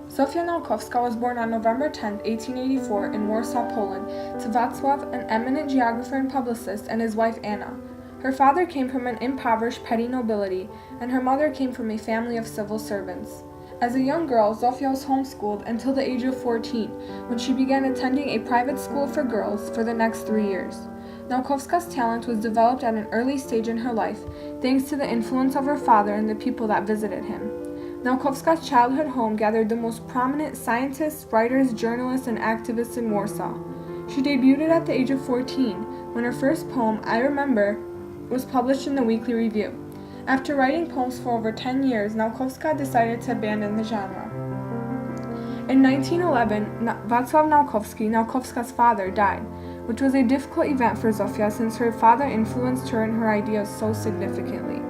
Zofia Nalkowska was born on November 10, 1884 in Warsaw, Poland, to Wacław, an eminent geographer and publicist, and his wife Anna. Her father came from an impoverished petty nobility, and her mother came from a family of civil servants. As a young girl, Zofia was homeschooled until the age of 14, when she began attending a private school for girls for the next 3 years. Nalkowska's talent was developed at an early stage in her life, thanks to the influence of her father and the people that visited him. Nalkowska's childhood home gathered the most prominent scientists, writers, journalists, and activists in Warsaw. She debuted at the age of 14, when her first poem, I Remember, was published in the Weekly Review. After writing poems for over 10 years, Nalkowska decided to abandon the genre. In 1911, Wacław Nalkowski, Nalkowska's father, died, which was a difficult event for Zofia since her father influenced her and her ideas so significantly.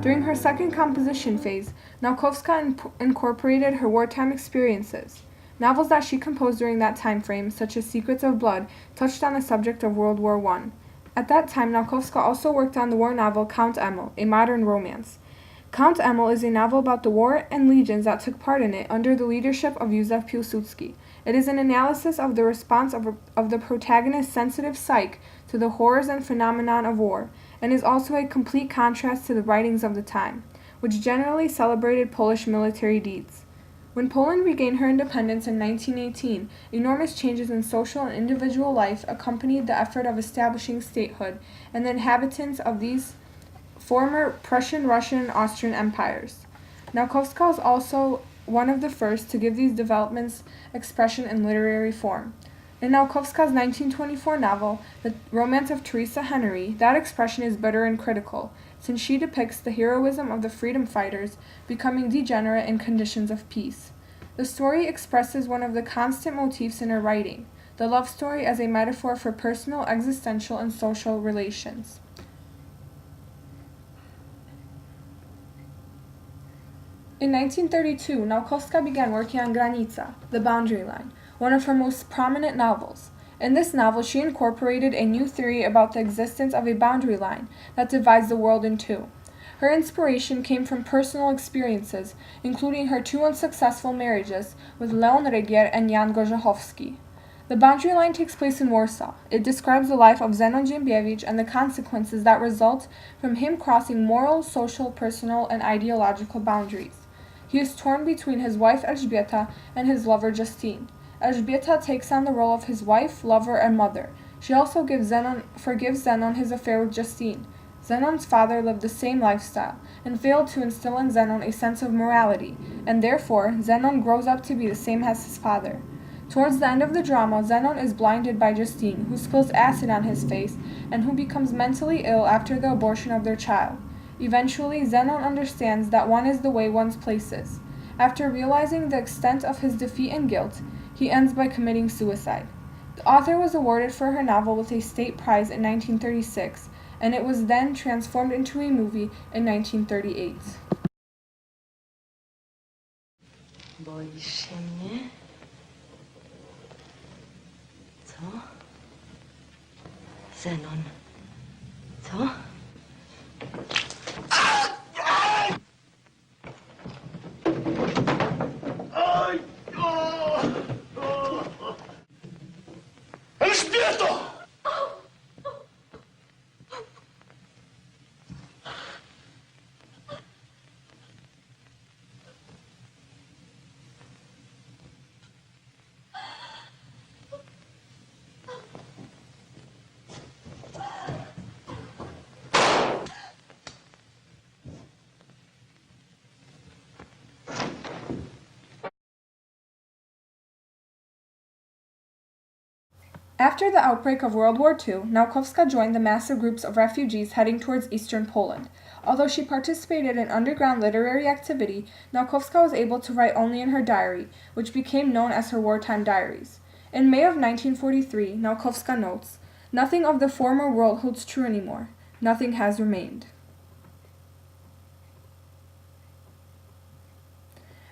During her second composition phase, Nalkowska incorporated her wartime experiences. Novels that she composed during that time frame, such as Secrets of Blood, touched on the subject of World War I. At that time, Nalkowska also worked on the war novel Count Emil, a modern romance. Count Emil is a novel about the war and legions that took part in it under the leadership of Józef Piłsudski. It is an analysis of the response of the protagonist's sensitive psyche to the horrors and phenomenon of war, and is also a complete contrast to the writings of the time, which generally celebrated Polish military deeds. When Poland regained her independence in 1918, enormous changes in social and individual life accompanied the effort of establishing statehood, and the inhabitants of these former Prussian, Russian, and Austrian empires. Nalkowska was also one of the first to give these developments expression in literary form. In Nalkowska's 1924 novel, The Romance of Teresa Henry, that expression is bitter and critical, since she depicts the heroism of the freedom fighters becoming degenerate in conditions of peace. The story expresses one of the constant motifs in her writing, the love story as a metaphor for personal, existential, and social relations. In 1932, Nalkowska began working on Granica, The Boundary Line, one of her most prominent novels. In this novel, she incorporated a new theory about the existence of a boundary line that divides the world in two. Her inspiration came from personal experiences, including her two unsuccessful marriages with Leon Rygier and Jan Gorzechowski. The boundary line takes place in Warsaw. It describes the life of Zenon Dziębiewicz and the consequences that result from him crossing moral, social, personal, and ideological boundaries. He is torn between his wife Elżbieta and his lover Justine. Elżbieta takes on the role of his wife, lover, and mother. She also forgives Zenon his affair with Justine. Zenon's father lived the same lifestyle and failed to instill in Zenon a sense of morality, and therefore Zenon grows up to be the same as his father. Towards the end of the drama, Zenon is blinded by Justine, who spills acid on his face and who becomes mentally ill after the abortion of their child. Eventually, Zenon understands that one is the way one's place is. After realizing the extent of his defeat and guilt, he ends by committing suicide. The author was awarded for her novel with a state prize in 1936, and it was then transformed into a movie in 1938. Boisz się mnie? Co? Zenon. Co? Elżbieto! After the outbreak of World War II, Nalkowska joined the massive groups of refugees heading towards eastern Poland. Although she participated in underground literary activity, Nalkowska was able to write only in her diary, which became known as her wartime diaries. In May of 1943, Nalkowska notes, "Nothing of the former world holds true anymore. Nothing has remained."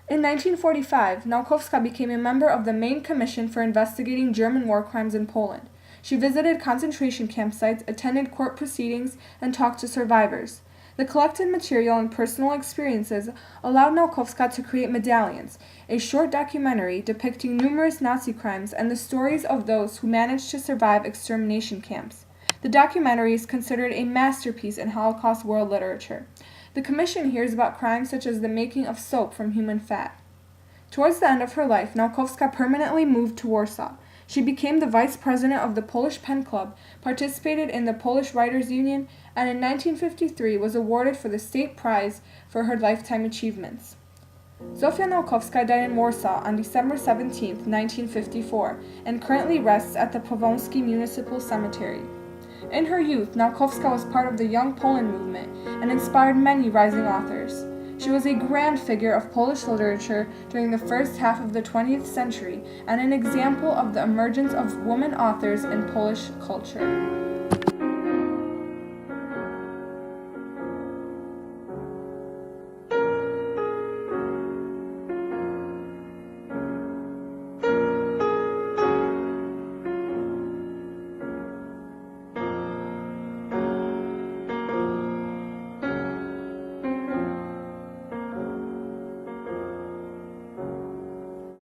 In 1945, Nalkowska became a member of the Main Commission for investigating German war crimes in Poland. She visited concentration campsites, attended court proceedings, and talked to survivors. The collected material and personal experiences allowed Nalkowska to create Medallions, a short documentary depicting numerous Nazi crimes and the stories of those who managed to survive extermination camps. The documentary is considered a masterpiece in Holocaust world literature. The Commission hears about crimes such as the making of soap from human fat. Towards the end of her life, Nalkowska permanently moved to Warsaw. She became the vice president of the Polish Pen Club, participated in the Polish Writers' Union, and in 1953 was awarded for the State Prize for her lifetime achievements. Zofia Nalkowska died in Warsaw on December 17, 1954, and currently rests at the Powązki Municipal Cemetery. In her youth, Nalkowska was part of the Young Poland movement and inspired many rising authors. She was a grand figure of Polish literature during the first half of the 20th century and an example of the emergence of women authors in Polish culture.